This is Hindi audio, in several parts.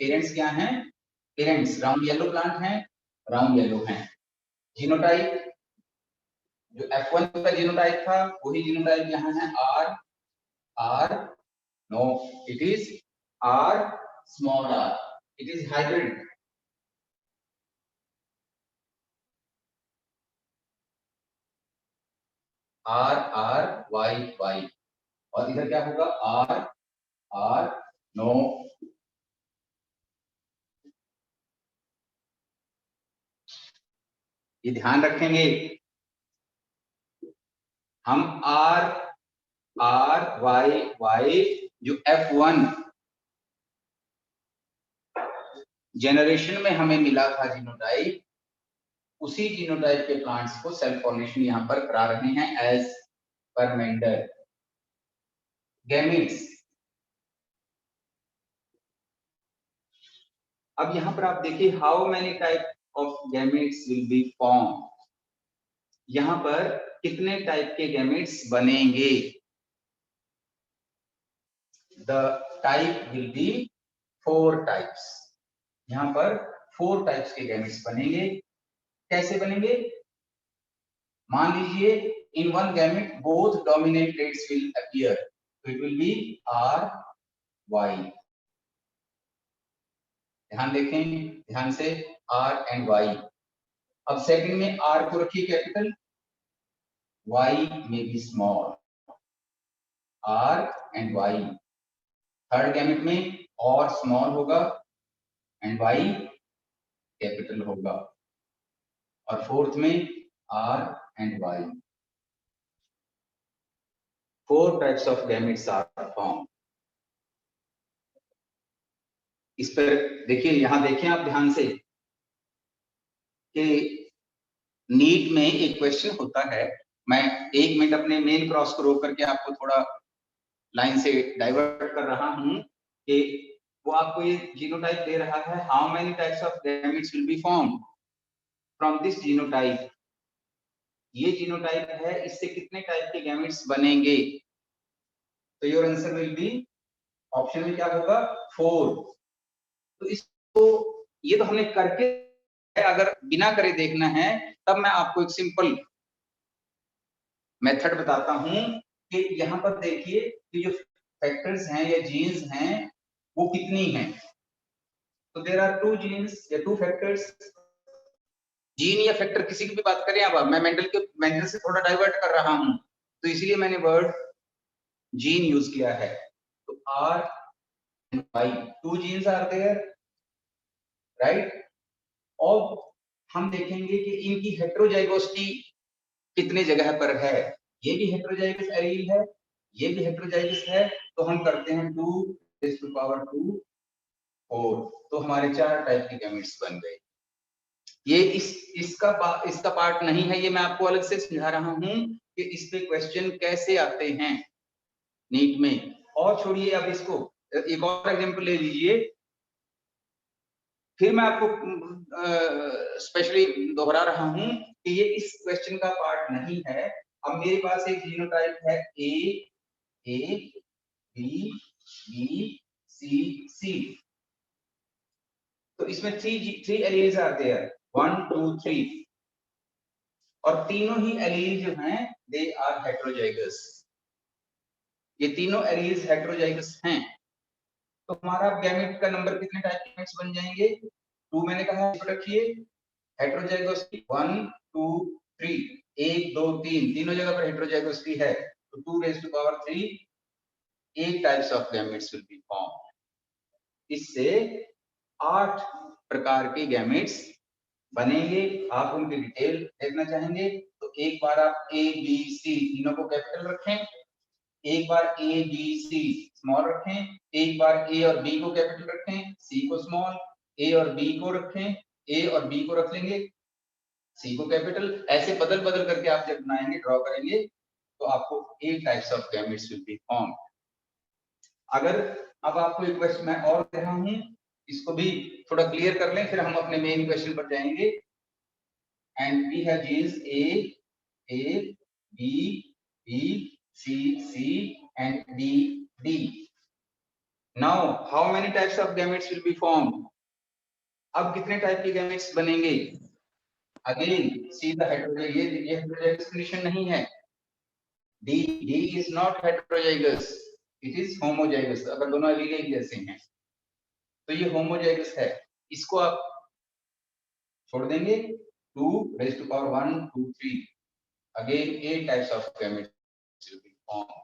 पेरेंट्स क्या हैं? पेरेंट्स राउंड येलो प्लांट हैं, राउंड येलो हैं। जीनोटाइप जो F1 का जीनोटाइप था वही जीनोटाइप यहाँ है R no it is R small r, it is hybrid. RY और इधर क्या होगा? R no. ये ध्यान रखेंगे हम RY जो F1 जेनरेशन में हमें मिला था जीनोटाइप, उसी जीनोटाइप के प्लांट्स को सेल्फ पॉलिनेशन यहां पर करा रहे हैं एज पर मेंडल। गैमीट्स, अब यहां पर आप देखिए how many type of gametes will be form, यहां पर कितने टाइप के गैमीट्स बनेंगे? The type will be 4 types, यहां पर 4 टाइप्स के गैमीट्स बनेंगे। कैसे बनेंगे? मान लीजिए in one gamete both dominant traits will appear, so it will be RY। ध्यान देखें ध्यान से, R and Y। अब सेकंड में R को रखिए कैपिटल, Y में बी small, R and Y। Third gamete में और स्मॉल होगा एंड Y कैपिटल होगा, और फोर्थ में R and Y। 4 types of gametes are formed। इस पर देखिए, यहां देखें आप ध्यान से कि नीट में एक क्वेश्चन होता है, मैं 1 मिनट अपने मेन क्रॉस को रोक करके आपको थोड़ा लाइन से डाइवर्ट कर रहा हूं कि वो आपको ये जीनोटाइप दे रहा है, how many types of gametes will be formed from this genotype. ये जीनोटाइप है, इससे कितने टाइप के गैमेट्स बनेंगे? तो your answer will be, option में क्या होगा? 4। तो इसको, ये तो हमने करके, अगर बिना करे देखना है तब मैं आपको एक सिंपल मेथड बताता हूं कि यहां पर देखिए कि जो फैक्टर्स हैं या जीन्स हैं वो कितनी हैं। तो देयर आर 2 जीन्स या 2 फैक्टर्स। जीन या फैक्टर किसी की भी बात करें, अब मैं मेंडल से थोड़ा डाइवर्ट कर रहा हूं तो इसलिए मैंने वर्ड जीन यूज किया है। तो R and Y 2 genes are there, right. और हम देखेंगे कि इनकी हेटेरोजाइगोसिटी कितने जगह पर है। ये भी हेटेरोजाइगस एलील है, ये भी हेटेरोजाइगस है, तो हम करते हैं 2 raised to power 2 4, तो हमारे 4 टाइप के गैमेट्स बन गए। ये इसका पार्ट नहीं है, ये मैं आपको अलग से समझा रहा हूं कि इस पे क्वेश्चन कैसे आते हैं नीट में। और छोड़िए, अब इसको एक और एग्जांपल ले लीजिए, फिर मैं आपको स्पेशली दोहरा रहा हूं कि ये इस क्वेश्चन का पार्ट नहीं है। अब मेरे पास एक जीनोटाइप है A B C। तो इसमें 3 एलील्स आते हैं, 1 2 3, और तीनों ही एलील जो हैं दे आर हेटेरोजाइगस। ये तीनों एलील्स हेटेरोजाइगस हैं। तो हमारा गैमेट का नंबर कितने टाइप के गैमेट्स बन जाएंगे? 2 मैंने कहा रखिए, हेटेरोजाइगोसिटी 1 2 3, 1 2 3 तीनों जगह पर हेटेरोजाइगोसिटी है, तो 2 raised to power 3 8 types of gametes will B form. इससे 8 प्रकार के गैमेट्स बनेंगे। आप उनकी डिटेल देखना चाहेंगे तो एक बार आप A B C तीनों को कैपिटल रखें, एक बार A B C स्मॉल रखें, एक बार A और B को कैपिटल रखें, C को स्मॉल, A और B को रखें, A और B को रख लेंगे, C को कैपिटल। ऐसे बदल बदल करके आप जब बनाएंगे, ड्रॉ करेंगे, तो आपको 8 types of gametes will B form. अगर अब आपको एक क्वेश्चन मैं और दे रहा हूं, इसको भी थोड़ा क्लियर कर लें, फिर हम अपने मेन क्वेश्चन पर जाएंगे। And we have genes A B, B C C and D D। Now how many types of gametes will be formed? अब कितने टाइप के गैमेट्स बनेंगे? अगेन सी द हेटेरोजाइगस, ये हेटेरोजाइगस कंडीशन नहीं है। D is not heterozygous, it is homozygous। अगर दोनों एलील एक जैसे हैं तो ये होमोजाइगस है। इसको आप छोड़ देंगे 2 raised to power 1 2 3, again 8 types of gametes will be formed।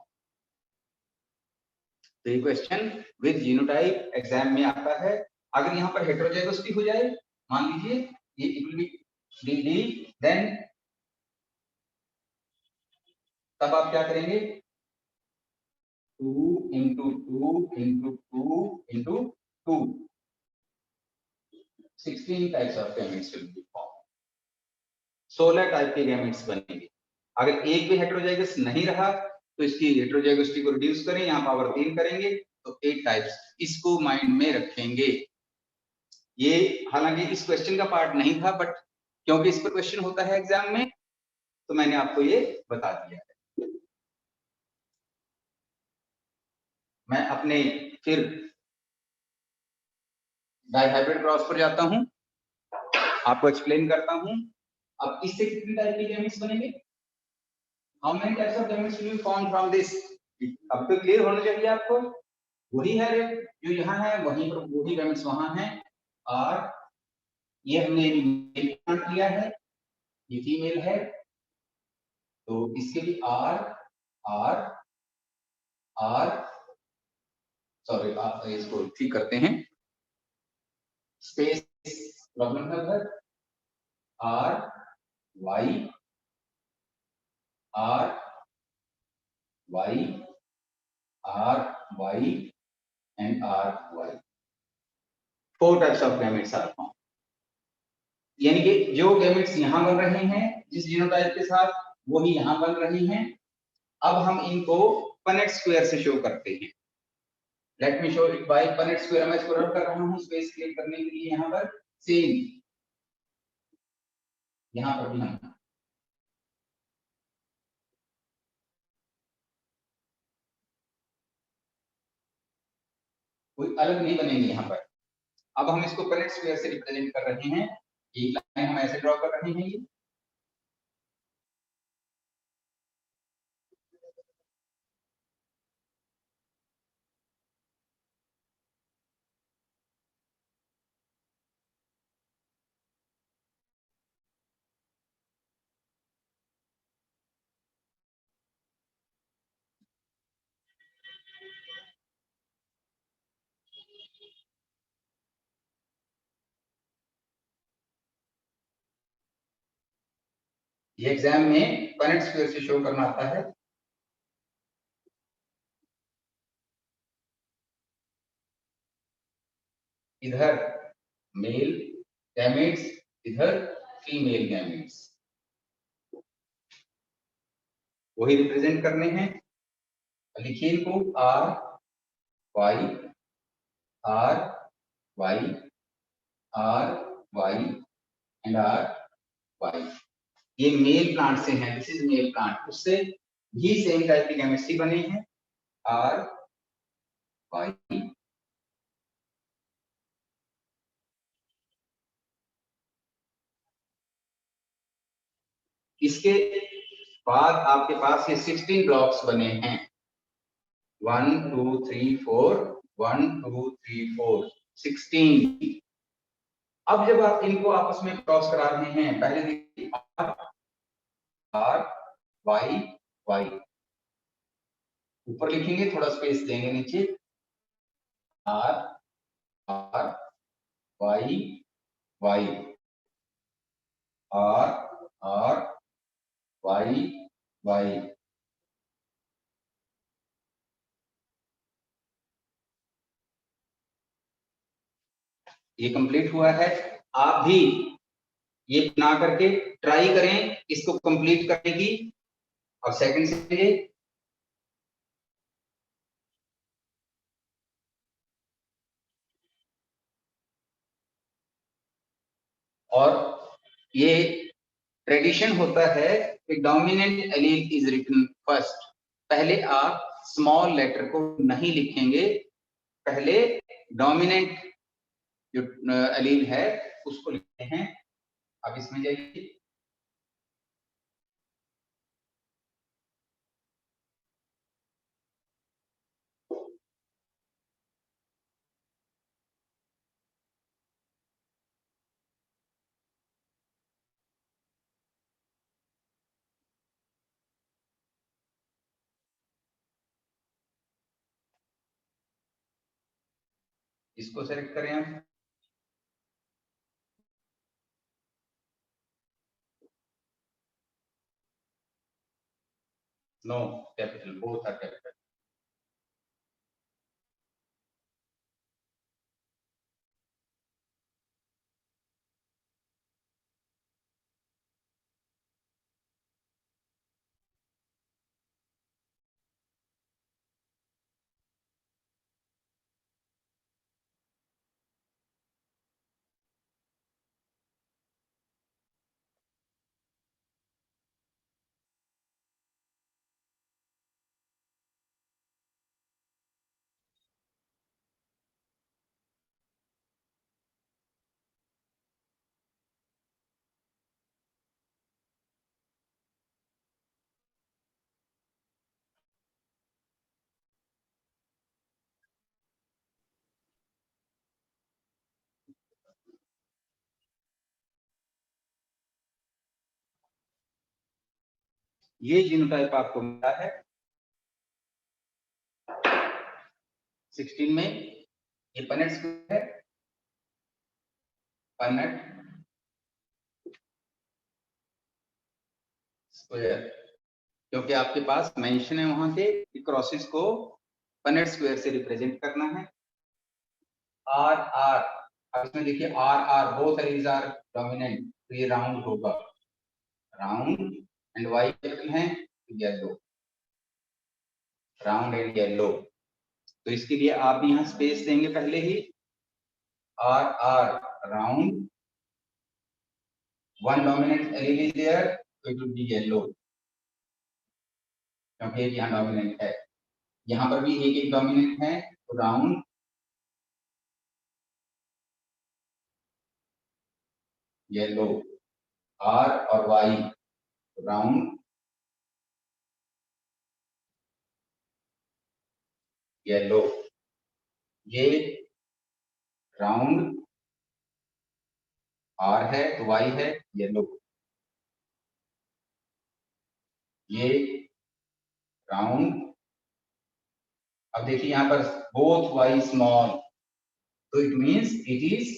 तो ये क्वेश्चन विद जीनोटाइप एग्जाम में आता है। अगर यहाँ पर हेटेरोजाइगस भी हो जाए, मान लीजिए ये it will be D, then तब आप क्या करेंगे? 2 into 2 into 2 into 2, 16 types of gametes will be formed। 16 type के गैमेट्स बनेंगे। अगर एक भी हेटेरोजाइगस नहीं रहा तो इसकी हेटेरोजाइगोसिटी को रिड्यूस करें, यहाँ पावर 3 करेंगे तो 8 टाइप्स। इसको माइंड में रखेंगे। ये हालांकि इस क्वेश्चन का पार्ट नहीं था, बट क्योंकि इस पर क्वेश्चन होता है एग्जाम में तो मैंने आपको ये बता दिया है। मैं अपने फिर डाइहाइब्रिड क्रॉस पर जाता हूं, आपको एक्सप्लेन करता हूं। अब इससे कितने टाइप के गैमेट्स बनेंगे? How many types of gametes will be formed from this? अब तो क्लियर होना चाहिए आपको। वही है जो यहाँ है, वहीं पर वही गैमेट्स वहां हैं। और ये हमने मेल प्लांट लिया है, ये फीमेल है, तो इसके भी आर आर आर, सॉरी इसको ठीक करते हैं, स्पेस प्रॉब्लम है उधर। R Y R Y R Y and R Y, 4 types of gametes are form. यानी कि जो गैमेट्स यहां बन रहे हैं जिस जीनोटाइप के साथ, वो ही यहां बन रहे हैं। अब हम इनको पनेट स्क्वायर से शो करते हैं। Let me show it by Punnett square. मैं इसको रब कर रहा हूं स्पेस क्रिएट करने के लिए। यहां पर सेम, यहां पर भी हम कोई अलग नहीं बनेंगे यहां पर। अब हम इसको पनेट स्क्वायर से रिप्रेजेंट कर रहे हैं। एक लाइन हम ऐसे ड्रॉ कर रहे हैं। ये एग्जाम में पनेट स्क्वायर से शो करना आता है। इधर मेल गैमेट्स, इधर फीमेल गैमेट्स, वही रिप्रेजेंट करने हैं। लिखिए इनको R Y R Y R Y and R Y. ये मेल प्लांट से है, दिस इज मेल प्लांट। उससे भी सेम टाइप की केमिस्ट्री बने हैं। आर वाई इसके बाद आपके पास ये 16 ब्लॉक्स बने हैं। 1 2 3 4 1 2 3 4 16। अब जब आप इनको आपस में क्रॉस करा रहे हैं, पहले देखिए आर वाई वाई, ऊपर लिखेंगे, थोड़ा स्पेस देंगे नीचे। R R Y Y R R Y Y. ये कंप्लीट हुआ है। आप भी ये बना करके ट्राई करें इसको कंप्लीट करने की। और सेकंड से और ये ट्रेडिशन होता है कि dominant allele is written first. पहले आप स्मॉल लेटर को नहीं लिखेंगे, पहले डोमिनेंट जो एलील है उसको लिखते हैं। अब इसमें जाइए, इसको सेलेक्ट करें आप। No capital, both are capital. ये जीनोटाइप आपको मिला है 16 में। ये पनेट स्क्वायर है, पनेट स्क्वायर, क्योंकि आपके पास मेंशन है वहां के क्रॉसेस को पनेट स्क्वायर से रिप्रेजेंट करना है। आर आर, अब इसमें देखिए R R both alleles are dominant, तो ये राउंड होगा, राउंड एंड वाई कैपिटल है येलो, राउंड एंड येलो। तो इसके लिए आप यहाँ स्पेस देंगे पहले ही, R R round, one dominant allele is there, so it will be yellow, क्योंकि एक यहाँ डोमिनेंट है, यहाँ पर भी एक एक डोमिनेंट है, तो राउंड येलो, आर और वाई राउंड येलो, ये राउंड आर है तो वाई है येलो, ये राउंड, अब देखिए यहाँ पर बोथ वाई स्मॉल, तो it means it is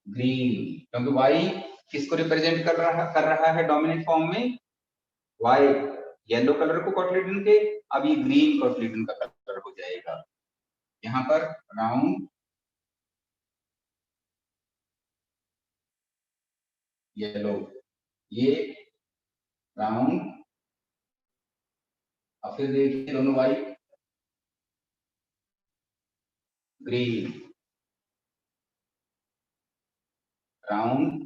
green, क्योंकि वाई किसको रिप्रेजेंट कर रहा है डोमिनेंट फॉर्म में, वाई येलो कलर को कोटलेडन के, अब ये ग्रीन कोटलेडन का कलर हो जाएगा। यहाँ पर राउंड येलो, ये राउंड, अब फिर देखिए दोनों Y green, round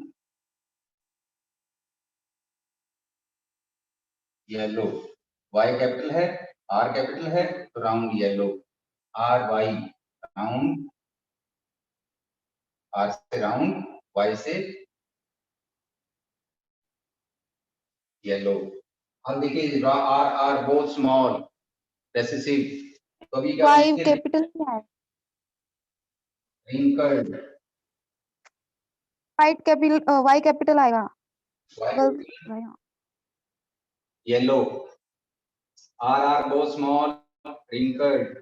yellow, Y capital है, आर कैपिटल है, तो round yellow, R Y round, R से राउंड, वाई से येलो। अब देखिए R R both small recessive, तो अभी क्या वाई कैपिटल क्या है? रिंकल्ड, वाई कैपिटल आएगा, yellow, R R both small wrinkled,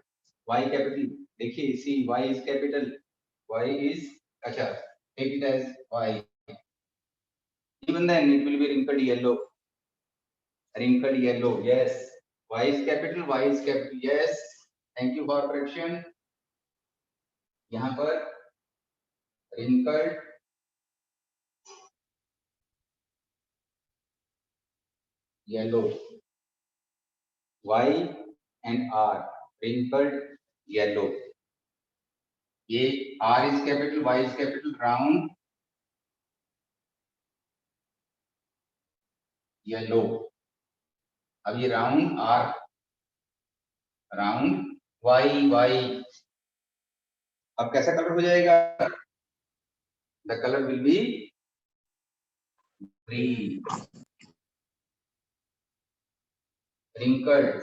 Y capital, देखिए see Y is capital, Y is, अच्छा take it as Y, even then it will be wrinkled yellow, wrinkled yellow, yes, y is capital, yes, thank you for correction। यहाँ पर wrinkled yellow, y and r wrinkled yellow, ये r is capital, y is capital, round yellow, अब ये round r, round y, y अब कैसा कलर हो जाएगा? The colour will be green. Wrinkled.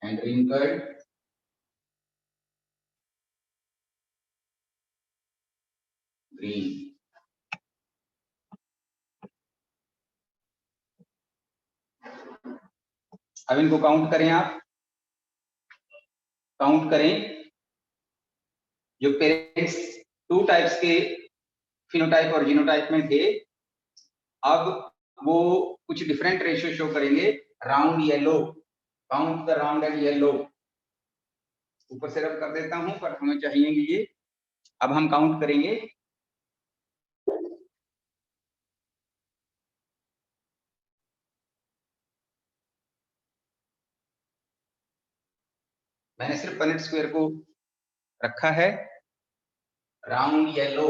And wrinkled. Green. अब इनको काउंट करें, आप काउंट करें. जो पेरेंट्स टू टाइप्स के फिनोटाइप और जीनोटाइप में थे, अब वो कुछ डिफरेंट रेशियो शो करेंगे. Round yellow, count the round and yellow. ऊपर से रब कर देता हूं, पर हमें चाहिए ये. अब हम काउंट करेंगे. मैंने सिर्फ पनेट स्क्वायर को रखा है. राउंड येलो,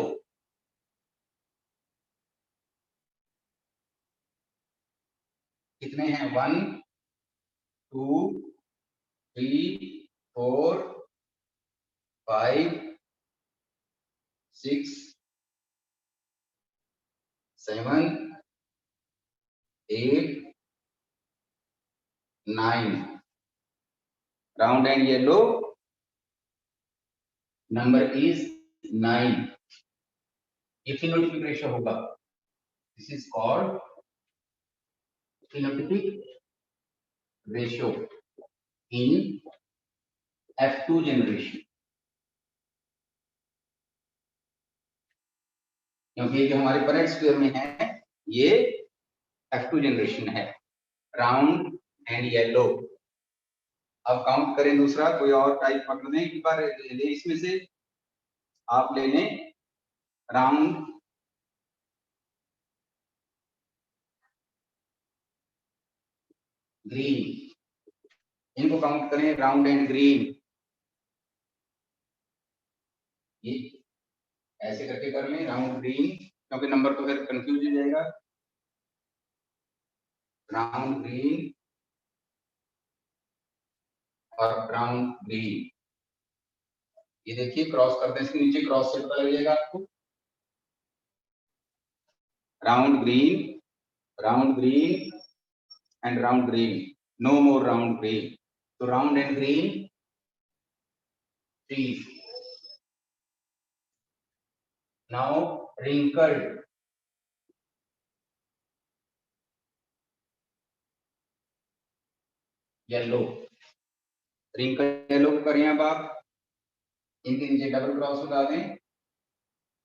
कितने हैं? 1 2 3 4 5 6 7 8 9. Round and yellow number is 9. ये फिनोटिपिक रेशियो होगा. This is called phenotypic ratio in F2 generation. क्योंकि जो हमारे पनेट स्क्वायर में है ये F2 जनरेशन है. Round and yellow. अब काउंट करें दूसरा, कोई और टाइप पकड़ लें. एक बार ले इसमें से आप ले लें. Round green. इनको काउंट करें. Round and green. ये ऐसे करके कर लें. राउंड ग्रीन, क्योंकि नंबर तो फिर कंफ्यूज हो जाएगा. राउंड ग्रीन और राउंड ग्रीन. ये देखिए क्रॉस करते हैं, इसके नीचे क्रॉस से पता लगेगा आपको. Round green and round green. No more round green. तो round and green 3. Now wrinkled. Yellow. wrinkled yellow को करें. अब आप इनके नीचे डबल क्रॉस लगा दें.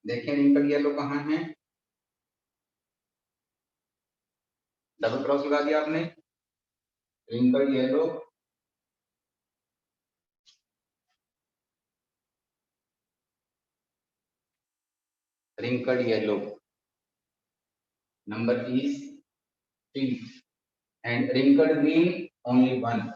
देखें wrinkled येलो कहाँ है? डबल क्रॉस लगा दिया आपने. wrinkled yellow, wrinkled yellow number is 3. And wrinkled green only 1.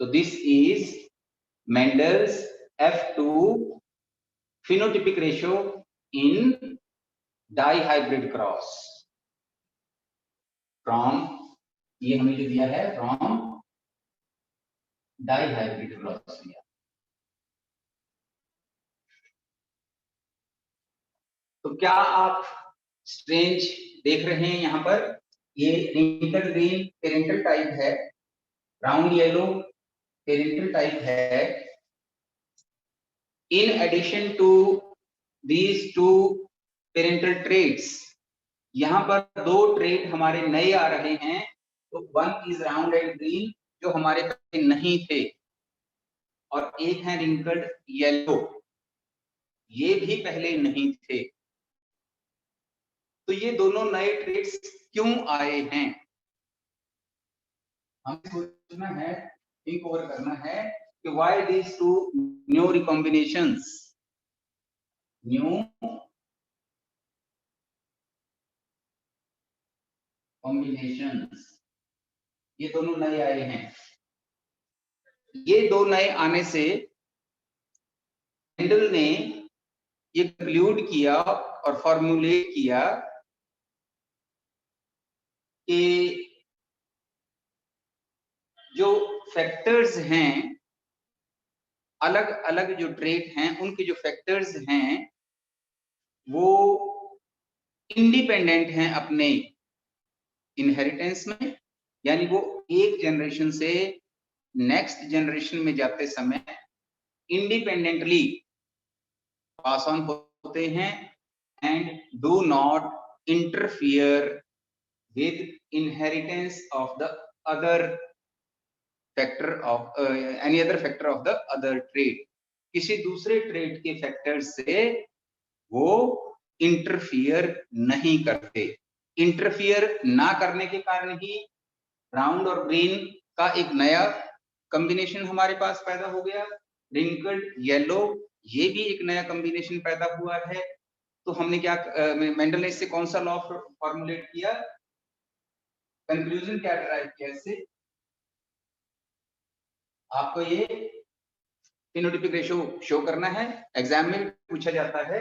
So this is Mendel's F2 phenotypic ratio in dihybrid cross. From ये हमें जो दिया है from dihybrid cross दिया. तो क्या आप स्ट्रेंज देख रहे हैं यहाँ पर? ये wrinkled green पेरेंटल टाइप है. राउंड येलो पेरेंटल टाइप है. In addition to these two parental traits, यहाँ पर 2 ट्रेट हमारे नए आ रहे हैं. तो 1 is round and green जो हमारे पहले नहीं थे, और एक है wrinkled yellow, ये भी पहले नहीं थे. तो ये दोनों नए ट्रेट्स क्यों आए हैं? हमें सोचना है, थिंक ओवर करना है कि why these two new recombinations, new combinations, ये दोनों नए आए हैं. ये दो नए आने से मेंडल ने ये कंक्लूड किया और फॉर्मुलेट किया कि जो फैक्टर्स हैं, अलग अलग जो ट्रेट हैं, उनके जो फैक्टर्स हैं वो इंडिपेंडेंट हैं अपने इनहेरिटेंस में, यानी वो एक जनरेशन से नेक्स्ट जनरेशन में जाते समय इंडिपेंडेंटली पास ऑन होते हैं and do not interfere with inheritance of the other factor of any other factor of the other trait, किसी दूसरे ट्रेट के फैक्टर से वो इंटरफियर नहीं करते। इंटरफियर ना करने के कारण ही राउंड और ग्रीन का एक नया कॉम्बिनेशन हमारे पास पैदा हो गया, रिंकल्ड येलो ये भी एक नया कॉम्बिनेशन पैदा हुआ है। तो हमने क्या मेंडल ने इससे कौन सा लॉ फॉर्मुलेट किया, कंक्लूजन क्या ड्राइव किया इससे, आपको ये फिनोटाइपिक रेशियो शो करना है, एग्जाम में पूछा जाता है।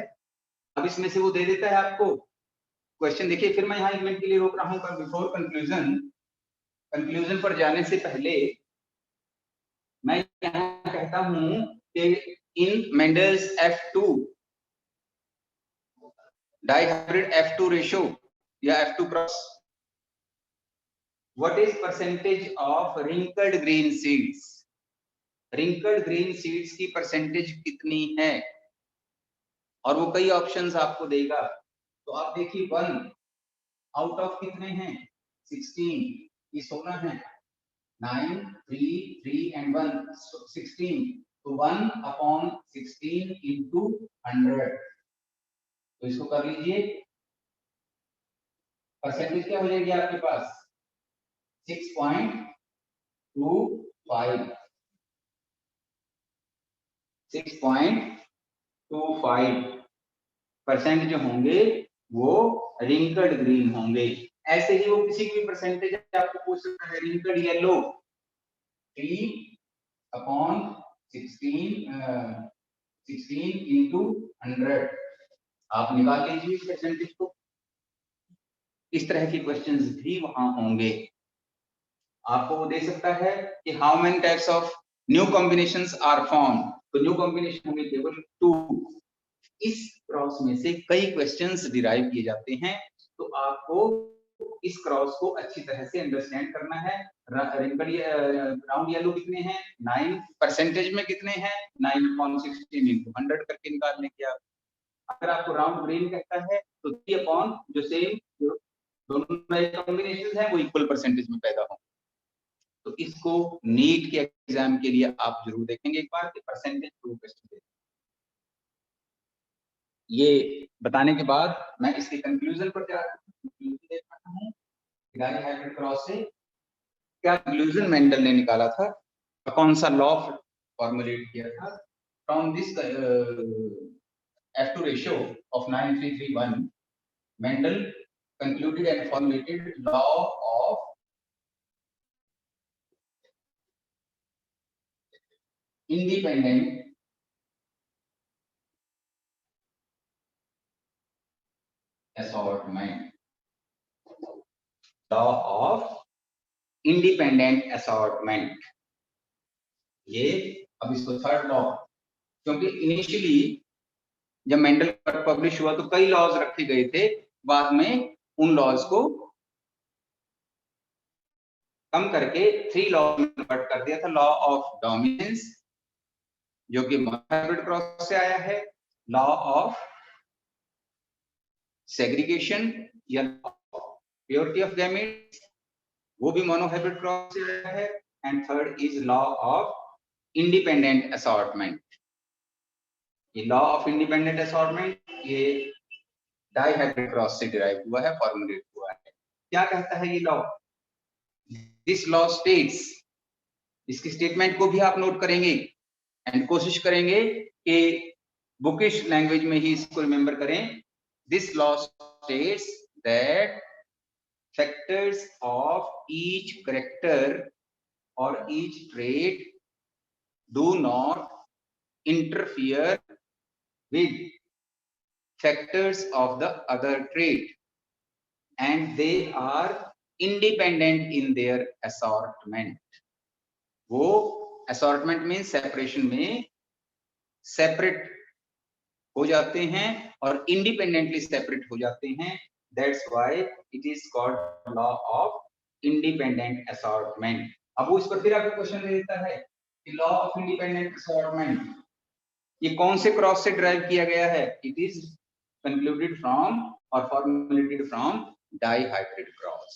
अब इसमें से वो दे देता है आपको क्वेश्चन। देखिए फिर मैं यहाँ 1 मिनट के लिए रोक रहा हूँ, पर बिफोर कंक्लूजन पर जाने से पहले मैं यहाँ कहता हूँ कि इन Mendel's F2 dihybrid F2 ratio या F2 cross, what is percentage of wrinkled green seeds, wrinkled green seeds की परसेंटेज कितनी है, और वो कई ऑप्शंस आपको देगा। तो आप देखिए 1 आउट ऑफ कितने हैं 16, ये 16 है, 9 3 3 एंड 1 16, तो 1 अपॉन 16 इंटू 100, तो इसको कर लीजिए, परसेंटेज क्या हो जाएगी आपके पास 6.25, 6.25% जो होंगे वो रिंकल्ड ग्रीन होंगे। ऐसे ही वो किसी की परसेंटेज आपको पूछ सकता है, रिंकल्ड येलो 3/16 इंटू 100, आप निकाल लीजिए परसेंटेज को। इस तरह के क्वेश्चंस भी वहां होंगे। आपको वो दे सकता है कि how many types of new combinations are form, तो न्यू कॉम्बिनेशन होंगे केवल 2। इस क्रॉस में से कई क्वेश्चंस डिराइव किए जाते हैं, तो आपको इस क्रॉस को अच्छी तरह से अंडरस्टैंड करना है। राउंड येलो कितने हैं 9, परसेंटेज में कितने हैं 9/16 इंटू 100 करके निकालने की। आप अगर आपको राउंड ग्रीन कहता है तो 3 जो सेम जो दोनों कॉम्बिनेशन है वो इक्वल परसेंटेज में पैदा हों। तो इसको नीट के एग्जाम के लिए आप जरूर देखेंगे एक बार कि परसेंटेज प्रूव कैसे। ये बताने के बाद मैं इसके कंक्लूजन पर देखता हूँ हाइब्रिड क्रॉस से क्या कंक्लूजन मेंडल ने निकाला था, कौन सा लॉ फॉर्मुलेट किया था। From this F2 ratio of 9331, Mendel concluded and formulated law of independent assortment, law of independent assortment। ये अब इसको थर्ड लॉ, क्योंकि इनिशियली जब मेंडल पर पब्लिश हुआ तो कई लॉज रखे गए थे, बाद में उन लॉज को कम करके 3 लॉ में कन्वर्ट कर दिया था। लॉ ऑफ डोमिनेंस जो कि हाइब्रिड क्रॉस से आया है, लॉ ऑफ सेग्रीगेशन या प्योरिटी ऑफ गैमेट्स वो भी मोनोहाइब्रिड क्रॉस से आया है, and third is law of independent assortment. ये लॉ ऑफ इंडिपेंडेंट असॉर्टमेंट ये डाइहाइब्रिड क्रॉस से डिराइव हुआ है, फॉर्मुलेट हुआ है। क्या कहता है ये लॉ, दिस लॉ स्टेट्स, इसकी स्टेटमेंट को भी आप नोट करेंगे एंड कोशिश करेंगे कि बुकिश लैंग्वेज में ही इसको रिमेंबर करें। This law states that factors of each character or each trait do not interfere with factors of the other trait and they are independent in their assortment. वो assortment में separation में separate हो जाते हैं और independently separate हो जाते हैं. That's why it is called law of independent assortment. अब वो इस पर फिर आपको क्वेश्चन दे देता है कि law of independent assortment ये कौन से क्रॉस से ड्राइव किया गया है? It is concluded from or formulated from dihybrid cross.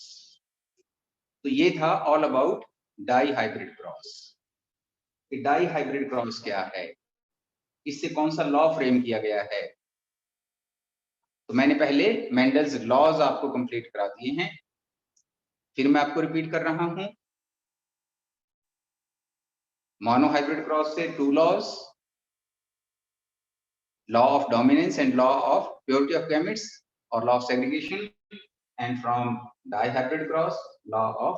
तो ये था all about dihybrid cross. Dihybrid cross क्या है, इससे कौन सा लॉ फ्रेम किया गया है? तो मैंने पहले मेंडल्स लॉज आपको कंप्लीट करा दिए हैं, फिर मैं आपको रिपीट कर रहा हूं. मोनोहाइब्रिड क्रॉस से 2 laws, law of dominance and law of purity of gametes और law of segregation, and from dihybrid cross law of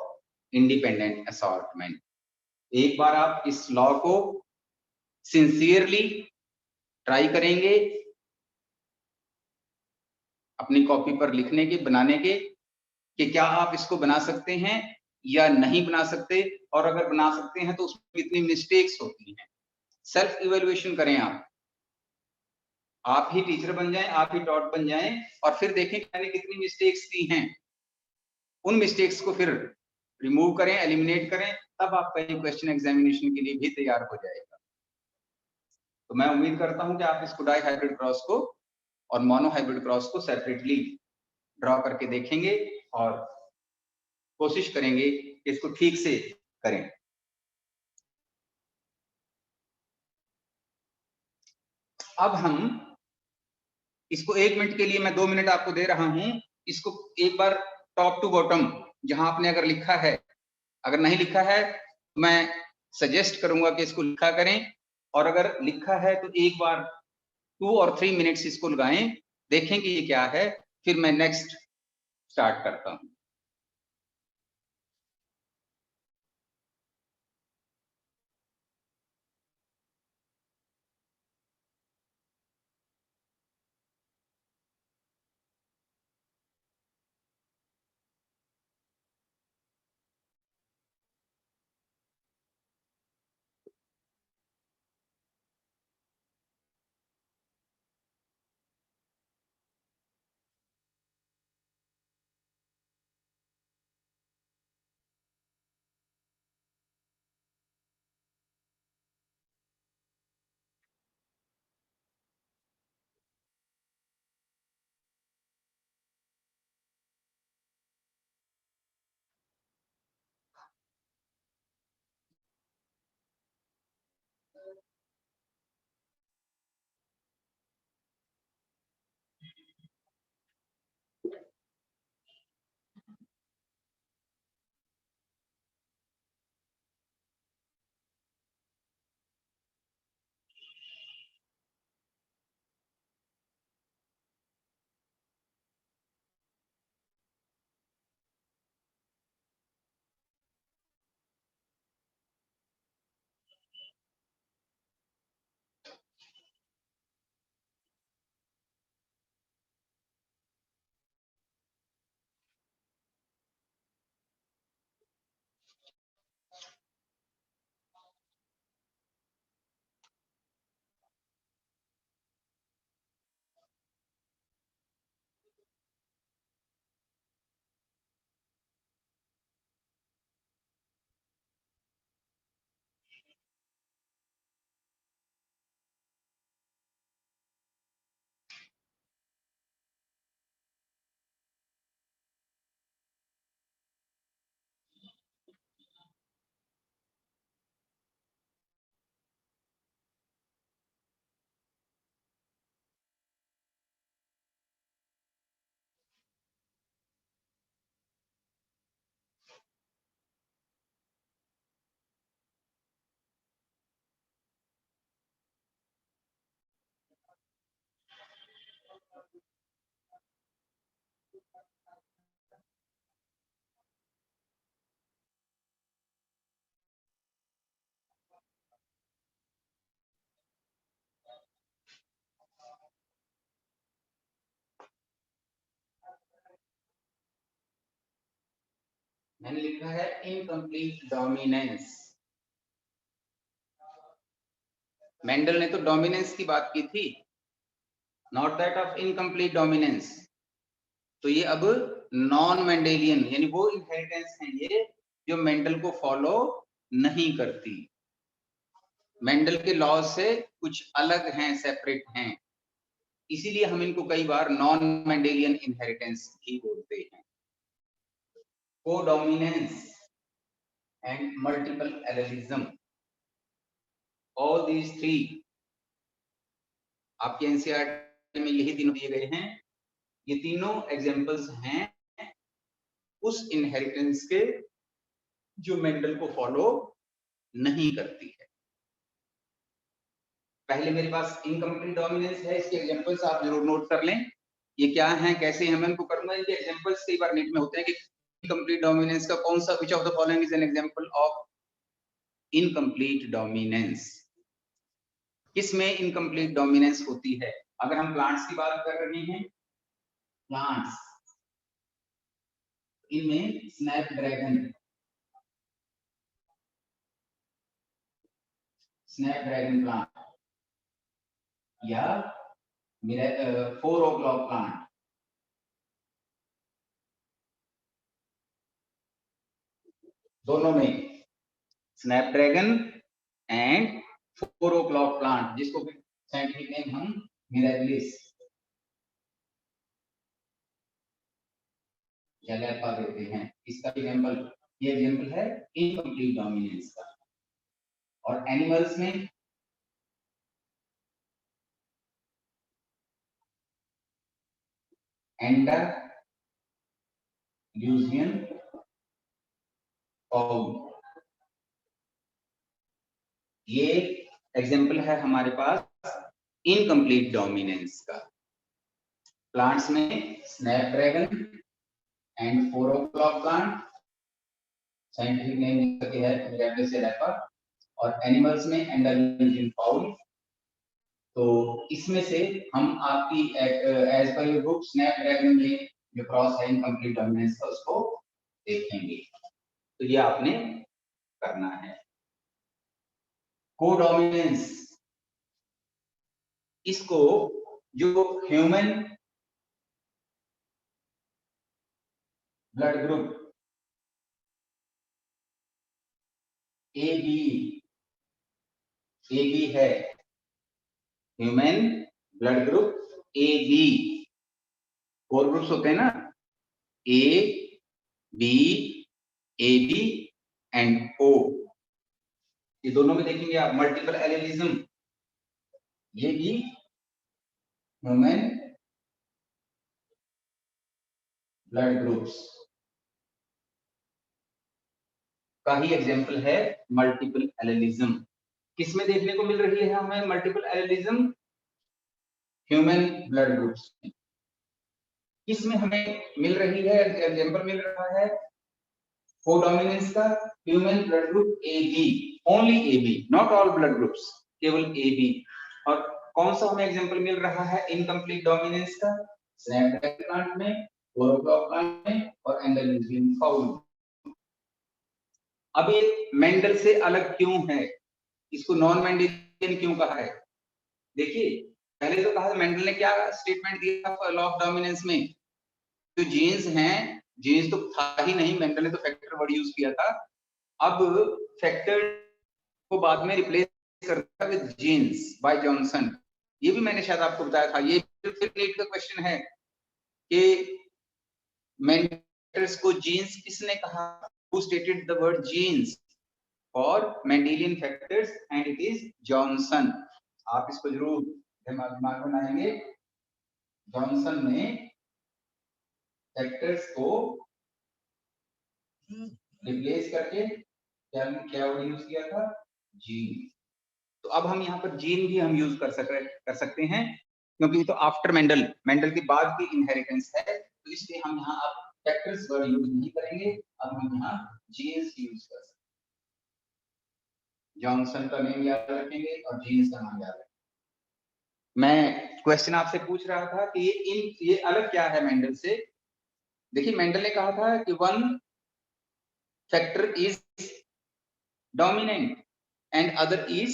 independent assortment. एक बार आप इस लॉ को सिंसियरली ट्राई करेंगे अपनी कॉपी पर लिखने के, बनाने के, कि क्या आप इसको बना सकते हैं या नहीं बना सकते, और अगर बना सकते हैं तो उसमें कितनी मिस्टेक्स होती हैं. सेल्फ इवैल्यूएशन करें. आप ही टीचर बन जाएं, आप ही टॉट बन जाएं और फिर देखें कि मैंने कितनी मिस्टेक्स की हैं. उन मिस्टेक्स को फिर रिमूव करें, एलिमिनेट करें, तब आपका ये क्वेश्चन एग्जामिनेशन के लिए भी तैयार हो जाएगा. तो मैं उम्मीद करता हूं कि आप इसको डाइहाइब्रिड क्रॉस को और मोनोहाइब्रिड क्रॉस को सेपरेटली ड्रॉ करके देखेंगे और कोशिश करेंगे कि इसको ठीक से करें. अब हम इसको 1 मिनट के लिए, मैं 2 मिनट आपको दे रहा हूं, इसको एक बार टॉप टू बॉटम जहां आपने अगर लिखा है, अगर नहीं लिखा है तो मैं सजेस्ट करूंगा कि इसको लिखा करें, और अगर लिखा है तो एक बार 2 और 3 मिनट्स इसको लगाएं, देखें कि ये क्या है, फिर मैं नेक्स्ट स्टार्ट करता हूं. मैंने लिखा है इनकम्प्लीट डोमिनेंस। मेंडल ने तो डोमिनेंस की बात की थी, not that of incomplete dominance. तो ये अब नॉन मेंडेलियन यानी वो इनहेरिटेंस है ये जो मेंडल को फॉलो नहीं करती, मेंडल के लॉज से कुछ अलग हैं, सेपरेट हैं, इसीलिए हम इनको कई बार नॉन मेंडेलियन इनहेरिटेंस भी बोलते हैं। Codominance and multiple allelism, all these three आपके एनसीईआरटी में यही तीनों दिए गए हैं। ये तीनों एग्जांपल्स हैं उस इनहेरिटेंस के जो मेंडल को फॉलो नहीं करती है। पहले मेरे पास इनकम्प्लीट डोमिनेंस है, इसके एग्जांपल्स आप जरूर नोट कर लें, ये क्या है, कैसे हम इनको करूंगा। इनके एग्जांपल्स कई बार नीट में होते हैं कि इनकम्प्लीट डोमिनेंस का कौन सा, which of the following is an example of incomplete dominance. किसमें इनकम्प्लीट डोमिनेंस होती है? अगर हम प्लांट्स की बात कर रहे हैं, प्लांट्स, इनमें स्नैपड्रैगन प्लांट या 4 o'clock प्लांट, दोनों में स्नैपड्रैगन एंड 4 o'clock प्लांट, जिसको साइंटिफिक नेम हम मिराबिलिस या लैपा देते हैं, इसका एग्जांपल, ये एग्जांपल है इनकम्प्लीट डोमिनेंस का। और एनिमल्स में एंडालूसियन काउ, ये एग्जांपल है हमारे पास इनकम्प्लीट डोमिनेंस का। प्लांट्स में Snapdragon and 4 o'clock plant, scientific name है मिराबिलिस लैपा। और एनिमल्स में एंडालूसियन काउ। तो इसमें से हम आपकी as per your book Snapdragon में जो क्रॉस है इनकम्प्लीट डोमिनेंस का, उसको देखेंगे। तो ये आपने करना है। कोडोमिनेंस, इसको जो human blood group A B है, human blood group A B, 4 groups होते हैं ना, ए बी एंड ओ, ये दोनों में देखेंगे आप मल्टीपल एलेलिज्म, ये भी ह्यूमन ब्लड ग्रुप्स का ही एग्जांपल है मल्टीपल एलेलिज्म। किसमें देखने को मिल रही है हमें multiple allelism? Human blood groups में। किसमें हमें मिल रही है एग्जांपल मिल रहा है कोडोमिनेंस का? Human blood group A B, only A B, not all blood groups, केवल ए बी। और कौन सा हमें एग्जांपल मिल रहा है इनकम्प्लीट डोमिनेंस का? स्नैपड्रैगन प्लांट में, 4 o'clock प्लांट में और एंडालूसियन काउ। अब ये मेंडल से अलग क्यों है, इसको नॉन मेंडेलियन क्यों कहा है? देखिए, पहले तो कहा मेंडल ने क्या स्टेटमेंट दिया लॉ ऑफ डोमिनेंस में, जो जीन्स हैं, जीन्स तो था ही नहीं, मेंडल ने तो फैक्टर वर्ड यूज किया था। अब फैक्टर को बाद में रिप्लेस कर दिया विद जीन्स बाय जॉनसन। ये भी मैंने शायद आपको बताया था, ये फिर नीट का क्वेश्चन है कि मेंडल्स को जीन्स किसने कहा? Who stated the word genes for Mendelian factors? And it is Johnson. आप इसको जरूर दिमाग में बनाएंगे। जॉनसन ने फैक्टर्स को रिप्लेस करके क्या वर्ड यूज किया था? जीन। तो अब हम यहाँ पर जीन भी हम यूज कर सकते हैं, क्योंकि तो आफ्टर मेंडल के बाद की इनहेरिटेंस है, तो इसलिए हम यहाँ अब फैक्टर्स वर्ड यूज नहीं करेंगे, अब हम यहाँ जीन्स यूज कर सकते हैं। जॉनसन का नेम याद रखेंगे और जीन्स का नाम याद रखेंगे। मैं क्वेश्चन आपसे पूछ रहा था कि ये अलग क्या है मेंडल से। देखिए, मेंडल ने कहा था कि one factor is dominant and other is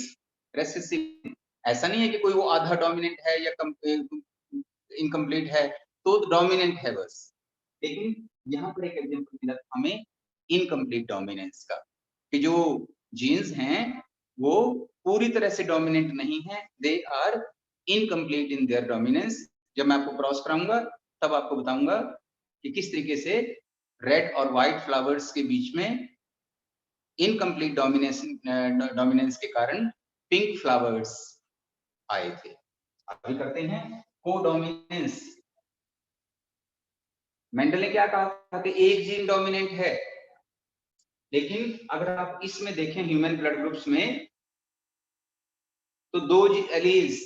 recessive. ऐसा नहीं है कि कोई वो आधा डोमिनेंट है या इनकम्प्लीट है तो डोमिनेंट है बस, लेकिन यहाँ पर एक एग्जांपल मिला हमें इनकम्प्लीट डोमिनेंस का कि जो जीन्स हैं वो पूरी तरह से डोमिनेंट नहीं है, they are incomplete in their dominance. जब मैं आपको क्रॉस कराऊंगा तब आपको बताऊंगा कि किस तरीके से रेड और व्हाइट फ्लावर्स के बीच में इनकम्प्लीट डोमिनेंस के कारण पिंक फ्लावर्स आए थे। अभी करते हैं कोडोमिनेंस। मेंडल ने क्या कहा था कि एक जीन डोमिनेंट है, लेकिन अगर आप इसमें देखें ह्यूमन ब्लड ग्रुप्स में तो दो एलील्स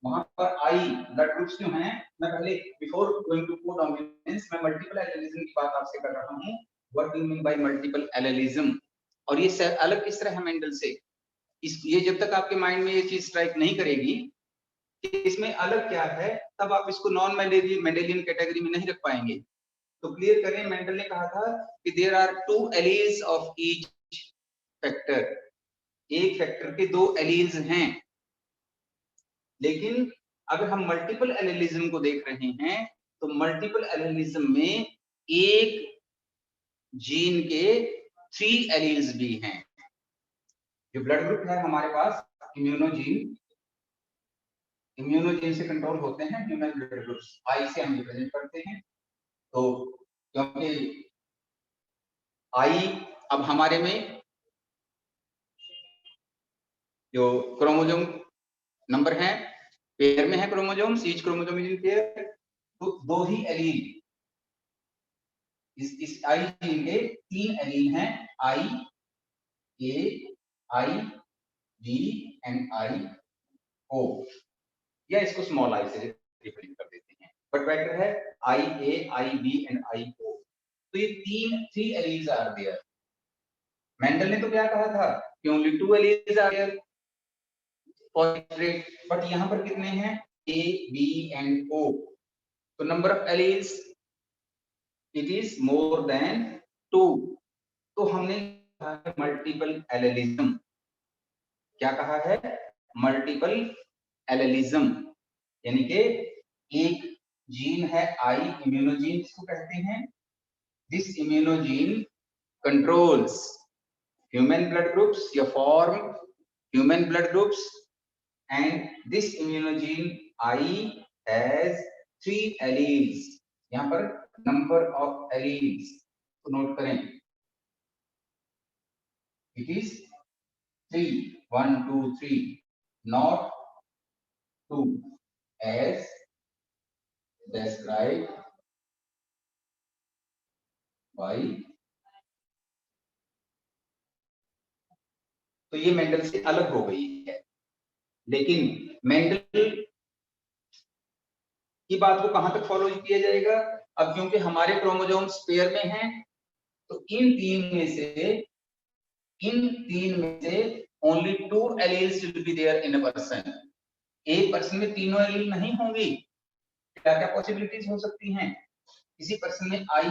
वहां पर आई ब्लड ग्रुप्स जो हैं, मैं पहले बिफोर गोइंग टू कोडोमिनेंस मैं मल्टीपल एलेलिज्म की बात आपसे कर रहा हूं। What do you mean by multiple allelism? और ये अलग किस तरह है मेंडल से, ये जब तक आपके माइंड में ये चीज स्ट्राइक नहीं करेगी कि इसमें अलग क्या है, तब आप इसको नॉन मेंडेलियन कैटेगरी में नहीं रख पाएंगे। तो क्लियर करें, मेंडल ने कहा था कि there are 2 alleles of each factor, एक फैक्टर के 2 एलील्स हैं। लेकिन अगर हम मल्टीपल एलेलिज्म को देख रहे हैं तो मल्टीपल एलेलिज्म में एक जीन के 3 एलील्स भी हैं। जो ब्लड ग्रुप है हमारे पास इम्यूनोजीन से कंट्रोल होते हैं ह्यूमन ब्लड ग्रुप्स, आई से हम रिप्रेजेंट करते हैं। तो क्योंकि आई अब हमारे में जो क्रोमोसोम नंबर है पेयर में है, chromosomes each chromosome is in pair, तो 2 ही एलील इस आई जीन के 3 एलील हैं, आई ए, आई बी एंड आई ओ, या इसको स्मॉल आई से रिप्रेजेंट कर देते हैं, बट बेटर है आई ए, आई बी एंड आई ओ। तो ये 3 एलील्स आर देयर। मेंडल ने तो क्या कहा था कि only 2 alleles are there for trait, but यहाँ पर कितने हैं, ए, बी एंड ओ। तो number of alleles it is more than 2। तो हमने कहा है मल्टीपल एलेलिज्म। क्या कहा है? मल्टीपल एलेलिज्म, यानी कि एक जीन है आई, इम्यूनोजीन जिसको कहते हैं। This immunogene controls human blood groups या form human blood groups, and this immunogene I has 3 alleles. यहाँ पर नंबर ऑफ एलील्स तो नोट करें, it is 3, 1 2 3, not 2 as described by। तो ये मेंडल से अलग हो गई है, लेकिन मेंडल की बात को कहां तक फॉलो किया जाएगा? अब क्योंकि हमारे क्रोमोसोम्स पेयर में हैं, तो इन तीन में से only 2 alleles will be there in a person. एक पर्सन में तीनों एलील नहीं होंगी। क्या क्या पॉसिबिलिटीज हो सकती हैं? किसी पर्सन में आई